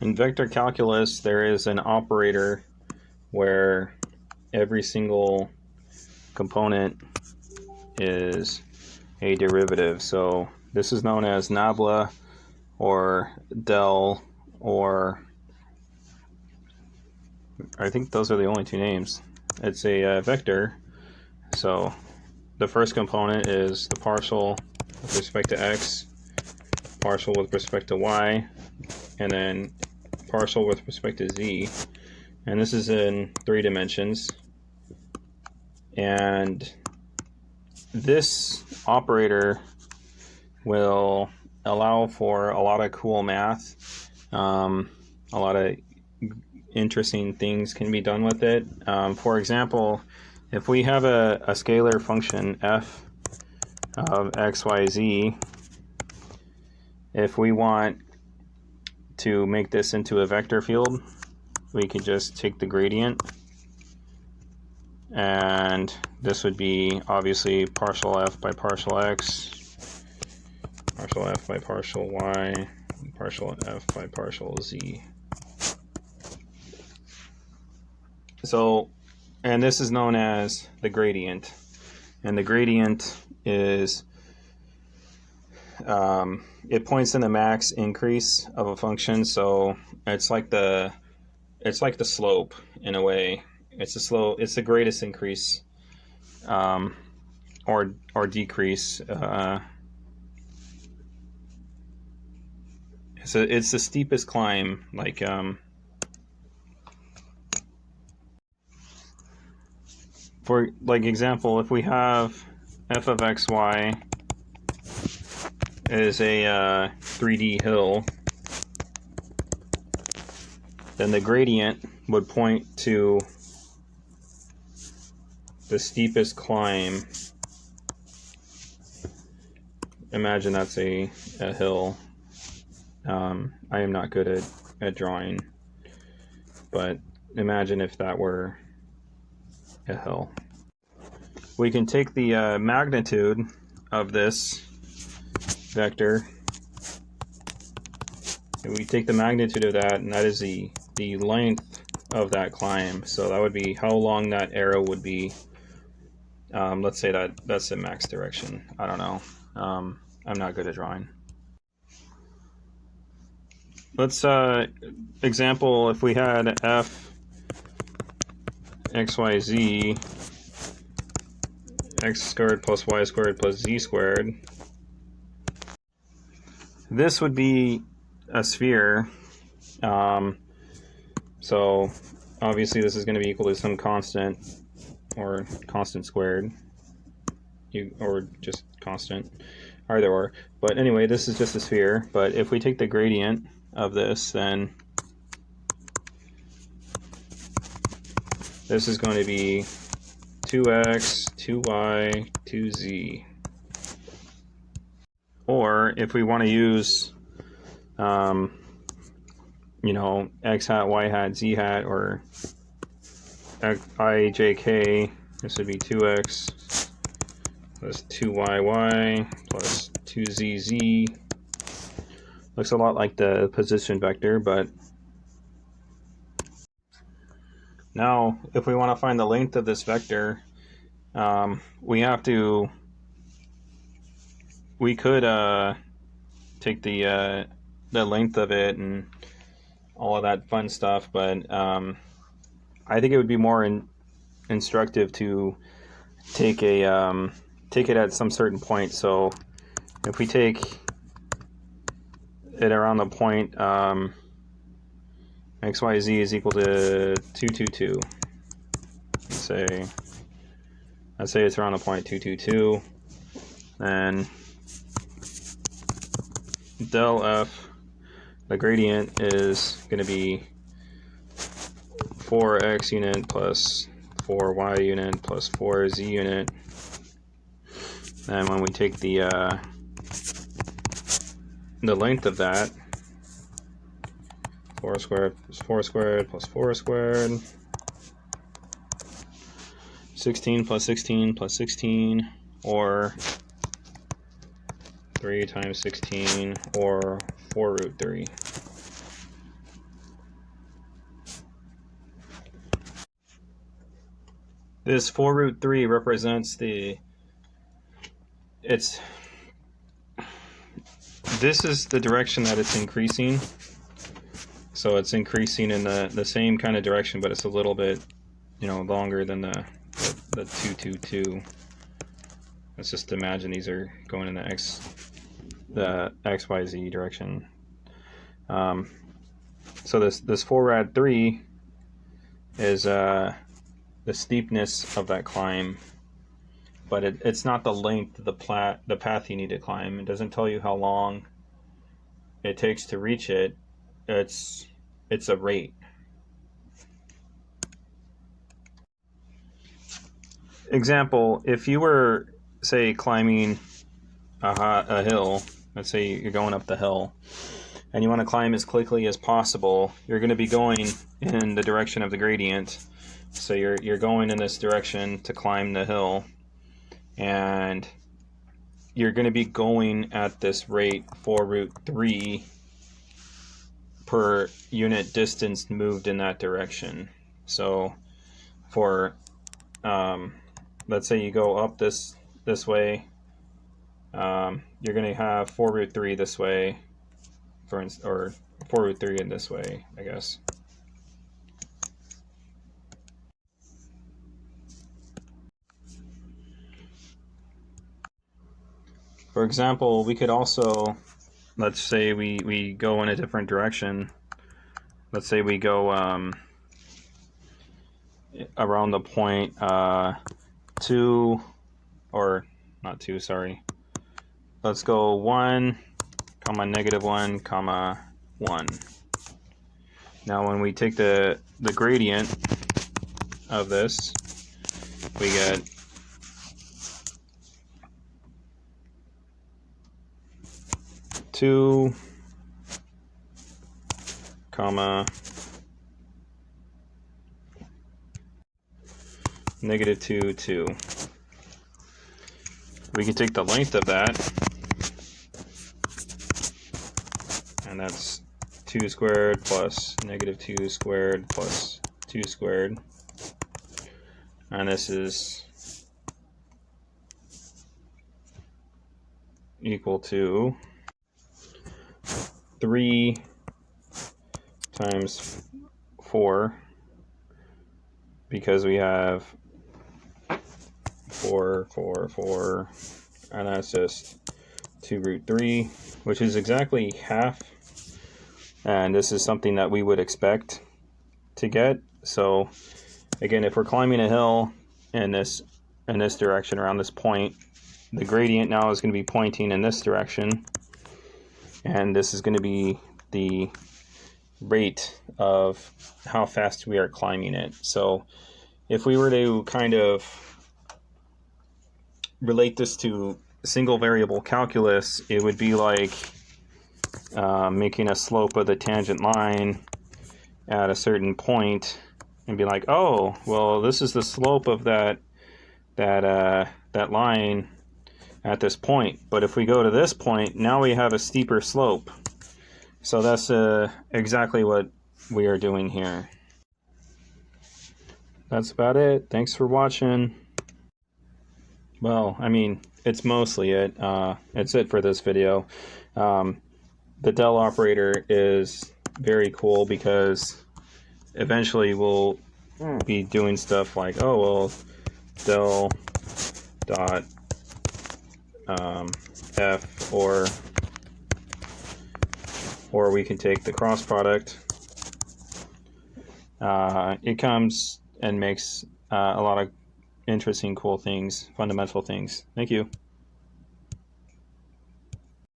In vector calculus, there is an operator where every single component is a derivative. So this is known as nabla or del, or I think those are the only two names. It's a vector. So the first component is the partial with respect to x, partial with respect to y, and then partial with respect to z. And this is in 3 dimensions. And this operator will allow for a lot of cool math. A lot of interesting things can be done with it. For example, if we have a scalar function f of x, y, z, if we want to make this into a vector field, we could just take the gradient, and this would be obviously partial f by partial x, partial f by partial y, and partial f by partial z. So, and this is known as the gradient, and the gradient is it points in the max increase of a function. So it's like the slope in a way. It's the greatest increase or decrease. It's the steepest climb. Like for example, if we have f of xy is a 3D hill, then the gradient would point to the steepest climb. Imagine that's a hill. I am not good at drawing, but imagine if that were a hill. We can take the magnitude of this vector, and we take the magnitude of that, and that is the length of that climb. So that would be how long that arrow would be. Let's say that's the max direction. I don't know. I'm not good at drawing. Let's example, if we had f xyz x squared plus y squared plus z squared. This would be a sphere. So obviously this is going to be equal to some constant, or constant squared, or just constant, either or. But anyway, this is just a sphere. But if we take the gradient of this, then this is going to be 2x, 2y, 2z. Or if we want to use, x hat, y hat, z hat, or I, j, k, this would be 2x plus 2yy plus 2zz. Looks a lot like the position vector, but now if we want to find the length of this vector, we could take the length of it and all of that fun stuff, but I think it would be more instructive to take it at some certain point. So if we take it around the point xyz is equal to 222, let's say it's around the point 222, then del f, the gradient, is going to be 4x unit plus 4y unit plus 4z unit. And when we take the length of that, 4 squared plus 4 squared plus 4 squared, 16 plus 16 plus 16, or 3 times 16, or 4 root 3. This 4 root 3 represents this is the direction that it's increasing. So it's increasing in the same kind of direction, but it's a little bit, longer than the 222. Let's just imagine these are going in the XYZ direction. So this 4 rad 3 is the steepness of that climb, but it's not the length of the path you need to climb. It doesn't tell you how long it takes to reach it. It's a rate. Example, if you were, say, climbing a hill, let's say you're going up the hill, and you want to climb as quickly as possible, you're going to be going in the direction of the gradient. So you're going in this direction to climb the hill, and you're going to be going at this rate 4 root 3 per unit distance moved in that direction. So for let's say you go up this way, you're going to have 4 root 3 this way, or 4 root 3 in this way, I guess. For example, we could also, let's say we go in a different direction. Let's say we go around the point 2, or not 2, sorry. Let's go 1, comma, -1, comma, 1. Now when we take the gradient of this, we get two, comma, -2, 2. We can take the length of that, and that's 2 squared plus -2 squared plus 2 squared, and this is equal to 3 times 4, because we have 4, 4, 4, and that's just 2 root 3, which is exactly half, and this is something that we would expect to get. So again, if we're climbing a hill in this direction around this point, the gradient now is going to be pointing in this direction, and this is going to be the rate of how fast we are climbing it. So if we were to kind of relate this to single variable calculus, it would be like making a slope of the tangent line at a certain point and be like, oh, well, this is the slope of that line at this point. But if we go to this point, now we have a steeper slope. So that's exactly what we are doing here. That's about it. Thanks for watching. Well, I mean, it's mostly it. It's it for this video. The del operator is very cool because eventually we'll be doing stuff like, oh, well, del dot f, or we can take the cross product. It comes and makes a lot of interesting, cool things, fundamental things. Thank you.